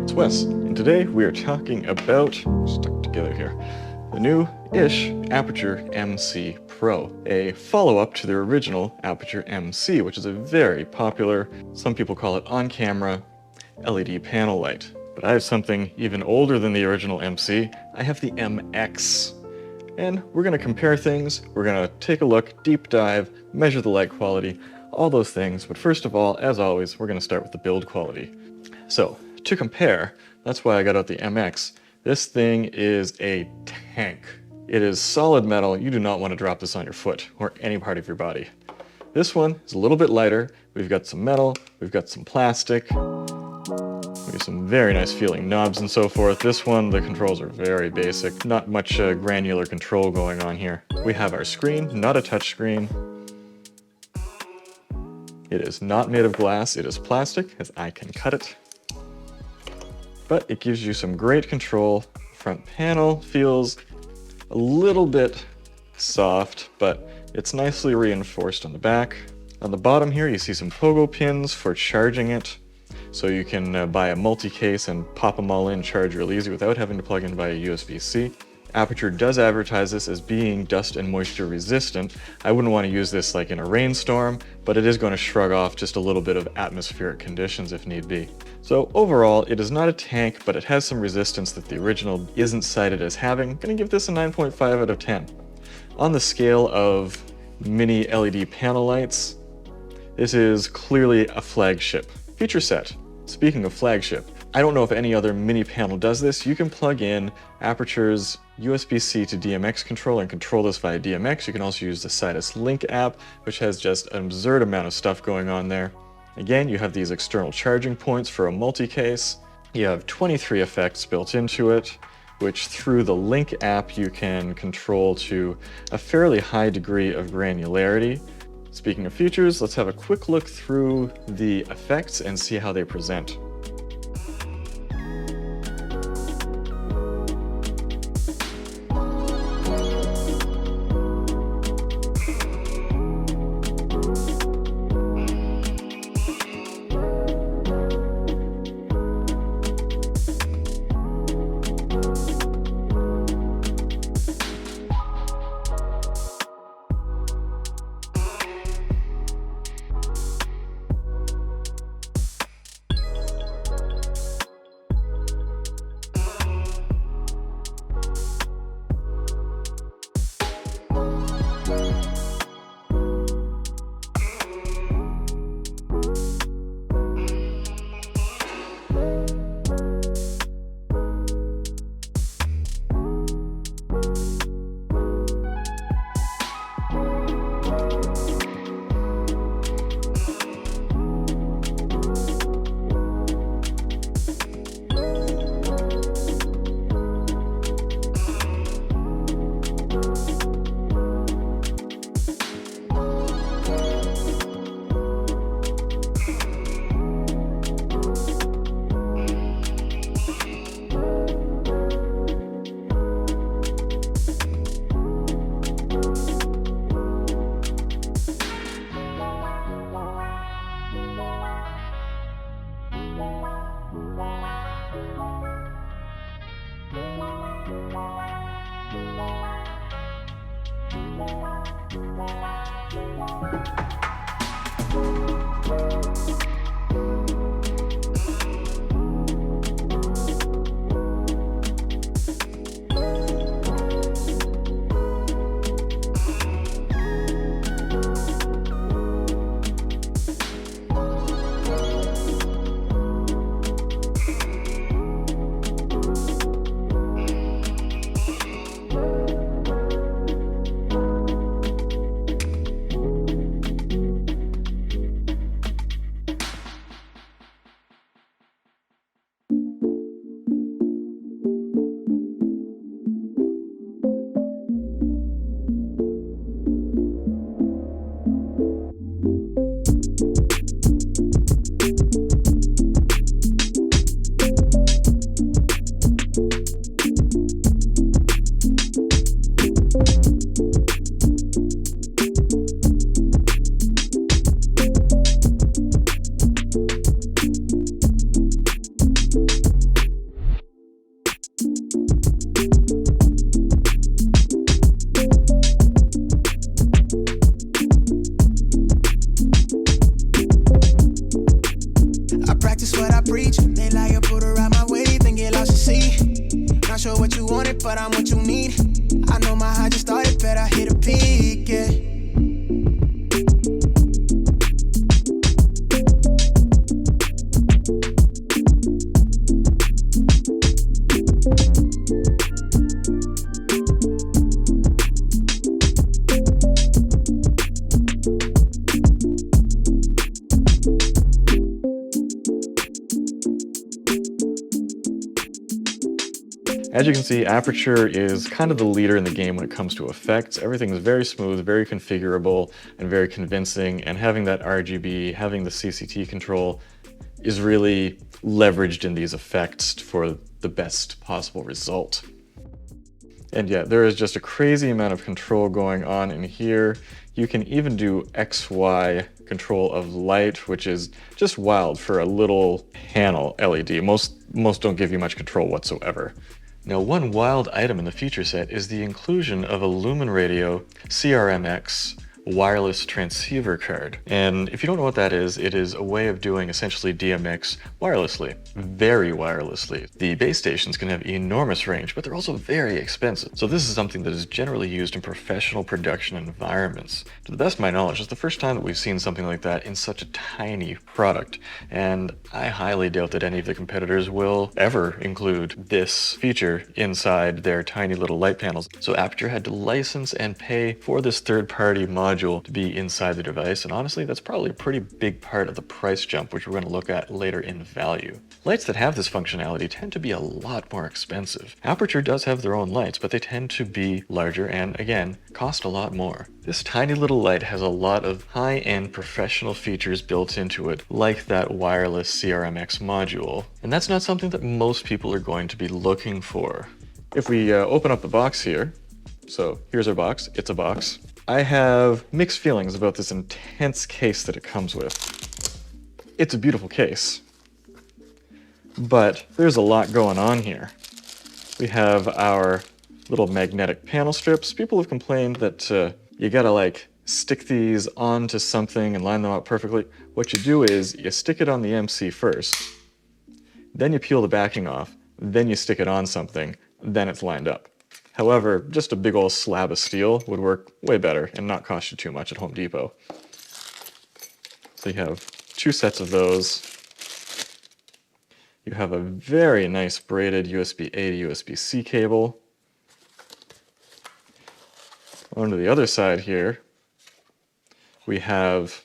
It's Wes, and today we are talking about, stuck together here, the new-ish Aputure MC Pro, a follow-up to the original Aputure MC, which is a very popular, some people call it on-camera, LED panel light. But I have something even older than the original MC. I have the MX. And we're going to compare things, we're going to take a look, deep dive, measure the light quality, all those things. But first of all, as always, we're going to start with the build quality. So, to compare, that's why I got out the MX. This thing is a tank. It is solid metal. You do not want to drop this on your foot or any part of your body. This one is a little bit lighter. We've got some metal, we've got some plastic, we have some very nice feeling knobs and so forth. This one, the controls are very basic. Not much granular control going on here. We have our screen, not a touch screen. It is not made of glass, it is plastic, as I can cut it. But it gives you some great control. Front panel feels a little bit soft, but it's nicely reinforced on the back. On the bottom here, you see some pogo pins for charging it. So you can buy a multi-case and pop them all in, charge real easy without having to plug in via USB-C. Aputure does advertise this as being dust and moisture resistant. I wouldn't want to use this like in a rainstorm, but it is going to shrug off just a little bit of atmospheric conditions if need be. So overall, it is not a tank, but it has some resistance that the original isn't cited as having. I'm going to give this a 9.5 out of 10. On the scale of mini LED panel lights, this is clearly a flagship. Feature set. Speaking of flagship, I don't know if any other mini panel does this. You can plug in Aputure's USB-C to DMX controller and control this via DMX. You can also use the Sidus Link app, which has just an absurd amount of stuff going on there. Again, you have these external charging points for a multi-case. You have 23 effects built into it, which through the Link app you can control to a fairly high degree of granularity. Speaking of features, let's have a quick look through the effects and see how they present. As you can see, Aputure is kind of the leader in the game when it comes to effects. Everything is very smooth, very configurable, and very convincing, and having that RGB, having the CCT control is really leveraged in these effects for the best possible result. And yeah, there is just a crazy amount of control going on in here. You can even do XY control of light, which is just wild for a little panel LED. Most don't give you much control whatsoever. Now, one wild item in the feature set is the inclusion of a Lumen Radio CRMX wireless transceiver card. And if you don't know what that is, it is a way of doing essentially DMX wirelessly, very wirelessly. The base stations can have enormous range, but they're also very expensive. So this is something that is generally used in professional production environments. To the best of my knowledge, it's the first time that we've seen something like that in such a tiny product. And I highly doubt that any of the competitors will ever include this feature inside their tiny little light panels. So Aputure had to license and pay for this third-party module to be inside the device, and honestly, that's probably a pretty big part of the price jump, which we're going to look at later in value. Lights that have this functionality tend to be a lot more expensive. Aputure does have their own lights, but they tend to be larger and, again, cost a lot more. This tiny little light has a lot of high-end professional features built into it, like that wireless CRMX module, and that's not something that most people are going to be looking for. If we open up the box here, so here's our box, it's a box. I have mixed feelings about this intense case that it comes with. It's a beautiful case, but there's a lot going on here. We have our little magnetic panel strips. People have complained that you gotta like stick these onto something and line them up perfectly. What you do is you stick it on the MC first, then you peel the backing off, then you stick it on something, then it's lined up. However, just a big old slab of steel would work way better and not cost you too much at Home Depot. So you have 2 sets of those. You have a very nice braided USB-A to USB-C cable. On to the other side here, we have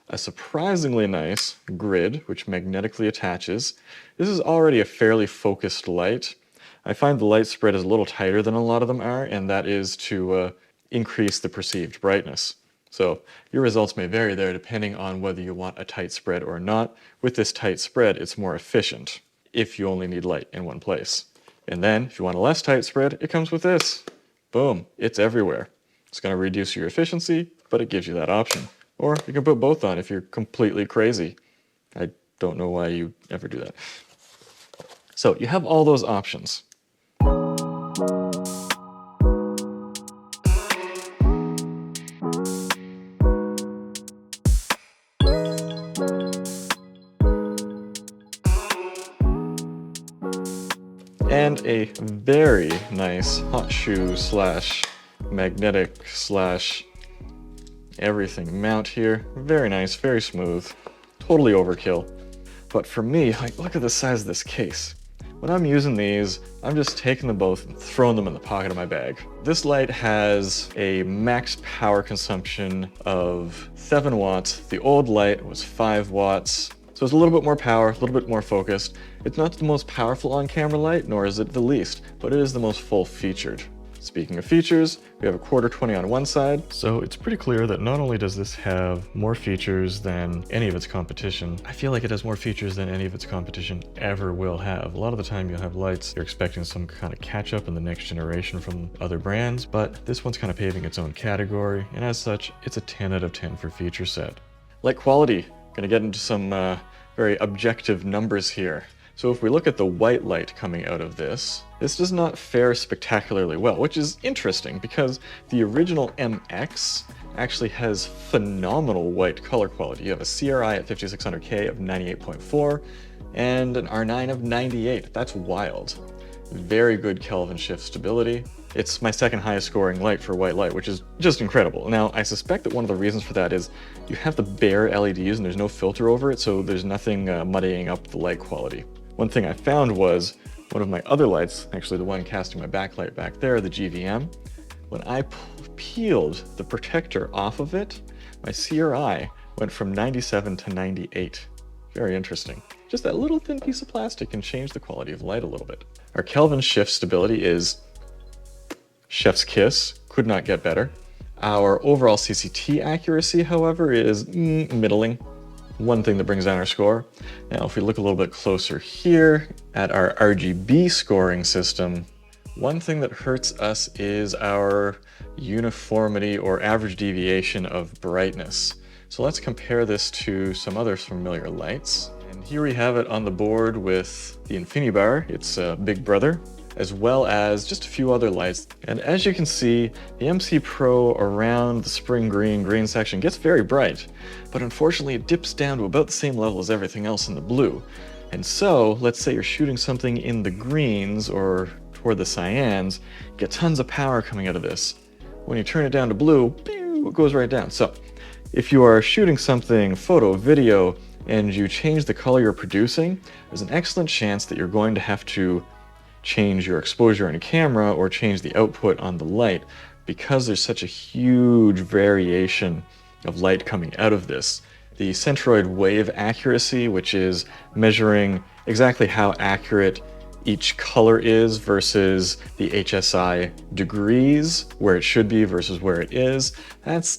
a surprisingly nice grid which magnetically attaches. This is already a fairly focused light. I find the light spread is a little tighter than a lot of them are, and that is to increase the perceived brightness. So your results may vary there depending on whether you want a tight spread or not. With this tight spread, it's more efficient if you only need light in one place. And then if you want a less tight spread, it comes with this. Boom, it's everywhere. It's going to reduce your efficiency, but it gives you that option. Or you can put both on if you're completely crazy. I don't know why you ever do that. So you have all those options. And a very nice hot shoe slash magnetic slash everything mount here. Very nice, very smooth, totally overkill. But for me, like, look at the size of this case. When I'm using these, I'm just taking them both and throwing them in the pocket of my bag. This light has a max power consumption of 7 watts. The old light was 5 watts. So it's a little bit more power, a little bit more focused. It's not the most powerful on-camera light, nor is it the least, but it is the most full-featured. Speaking of features, we have a 1/4-20 on one side. So it's pretty clear that not only does this have more features than any of its competition, I feel like it has more features than any of its competition ever will have. A lot of the time you'll have lights, you're expecting some kind of catch-up in the next generation from other brands, but this one's kind of paving its own category, and as such, it's a 10 out of 10 for feature set. Light quality. Gonna get into some very objective numbers here. So if we look at the white light coming out of this does not fare spectacularly well, which is interesting because the original MX actually has phenomenal white color quality. You have a CRI at 5600K of 98.4 and an R9 of 98. That's wild. Very good Kelvin shift stability. It's my second highest scoring light for white light, which is just incredible. Now, I suspect that one of the reasons for that is you have the bare LEDs and there's no filter over it, so there's nothing muddying up the light quality. One thing I found was one of my other lights, actually the one casting my backlight back there, the GVM, when I peeled the protector off of it, my CRI went from 97 to 98. Very interesting. Just that little thin piece of plastic can change the quality of light a little bit. Our Kelvin shift stability is chef's kiss, could not get better. Our overall CCT accuracy, however, is middling. One thing that brings down our score. Now, if we look a little bit closer here at our RGB scoring system, one thing that hurts us is our uniformity or average deviation of brightness. So let's compare this to some other familiar lights. And here we have it on the board with the InfiniBar, its big brother, as well as just a few other lights. And as you can see, the MC Pro around the spring green section gets very bright, but unfortunately it dips down to about the same level as everything else in the blue. And so, let's say you're shooting something in the greens or toward the cyans, get tons of power coming out of this. When you turn it down to blue, it goes right down. So, if you are shooting something photo, video, and you change the color you're producing, there's an excellent chance that you're going to have to change your exposure in a camera or change the output on the light because there's such a huge variation of light coming out of this. The centroid wave accuracy, which is measuring exactly how accurate each color is versus the HSI degrees, where it should be versus where it is, has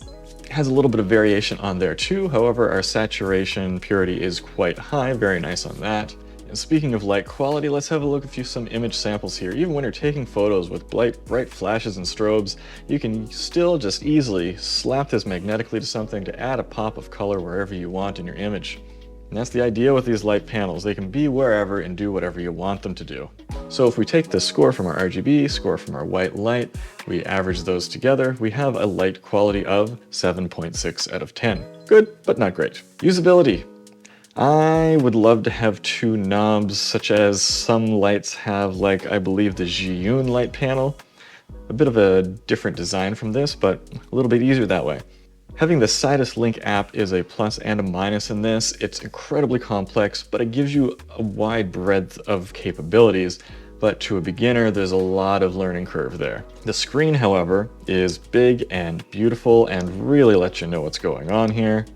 a little bit of variation on there too. However, our saturation purity is quite high, very nice on that. And speaking of light quality, let's have a look at some image samples here. Even when you're taking photos with bright flashes and strobes, you can still just easily slap this magnetically to something to add a pop of color wherever you want in your image. And that's the idea with these light panels. They can be wherever and do whatever you want them to do. So if we take the score from our RGB, score from our white light, we average those together, we have a light quality of 7.6 out of 10. Good, but not great. Usability. I would love to have two knobs, such as some lights have, like I believe the Zhiyun light panel. A bit of a different design from this, but a little bit easier that way. Having the Sidus Link app is a plus and a minus in this. It's incredibly complex, but it gives you a wide breadth of capabilities. But to a beginner, there's a lot of learning curve there. The screen, however, is big and beautiful and really lets you know what's going on here.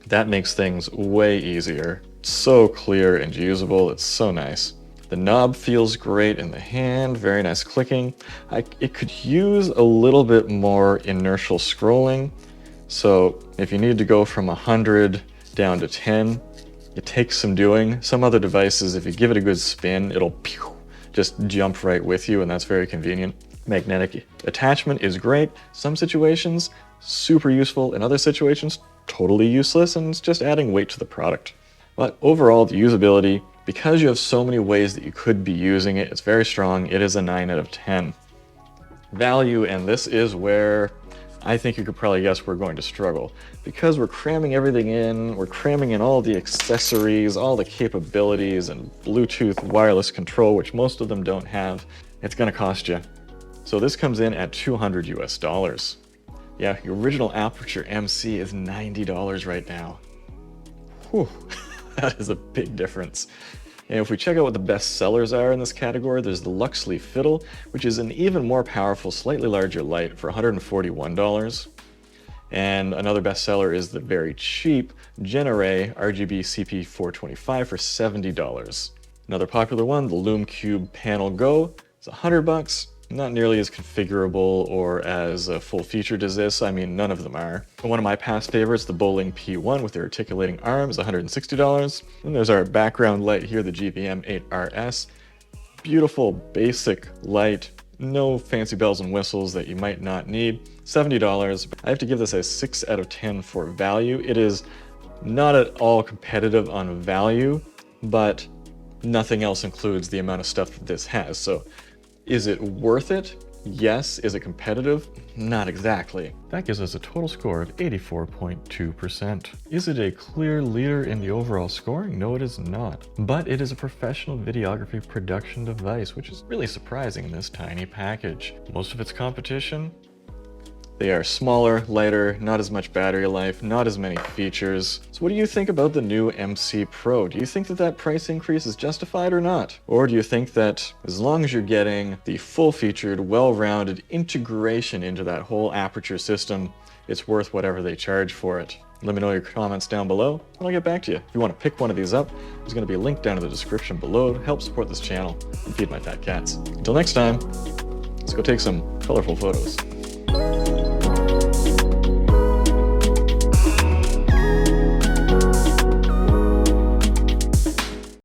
That makes things way easier. It's so clear and usable, it's so nice. The knob feels great in the hand, very nice clicking. It could use a little bit more inertial scrolling. So if you need to go from 100 down to 10, it takes some doing. Some other devices, if you give it a good spin, it'll just jump right with you, and that's very convenient. Magnetic attachment is great. Some situations, super useful. In other situations, totally useless, and it's just adding weight to the product. But overall, the usability, because you have so many ways that you could be using it, it's very strong. It is a 9 out of 10. Value, and this is where I think you could probably guess we're going to struggle. Because we're cramming everything in, we're cramming in all the accessories, all the capabilities, and Bluetooth wireless control, which most of them don't have, it's gonna cost you. So this comes in at $200 US. Yeah, your original Aputure MC is $90 right now. Whew, that is a big difference. And if we check out what the best sellers are in this category, there's the Luxley Fiddle, which is an even more powerful, slightly larger light for $141. And another bestseller is the very cheap Genere RGB CP425 for $70. Another popular one, the Lume Cube Panel Go, it's $100. Not nearly as configurable or as full-featured as this. I mean, none of them are. One of my past favorites, the Bowling P1 with the articulating arms, $160. And there's our background light here, the GVM8RS. Beautiful, basic light, no fancy bells and whistles that you might not need. $70. I have to give this a 6 out of 10 for value. It is not at all competitive on value, but nothing else includes the amount of stuff that this has. So, is it worth it? Yes. Is it competitive? Not exactly. That gives us a total score of 84.2%. Is it a clear leader in the overall scoring? No, it is not. But it is a professional videography production device, which is really surprising in this tiny package. Most of its competition, They are smaller, lighter, not as much battery life, not as many features. So what do you think about the new MC Pro? Do you think that that price increase is justified or not? Or do you think that as long as you're getting the full-featured, well-rounded integration into that whole Aputure system, it's worth whatever they charge for it? Let me know your comments down below, and I'll get back to you. If you want to pick one of these up, there's going to be a link down in the description below to help support this channel and feed my fat cats. Until next time, let's go take some colorful photos.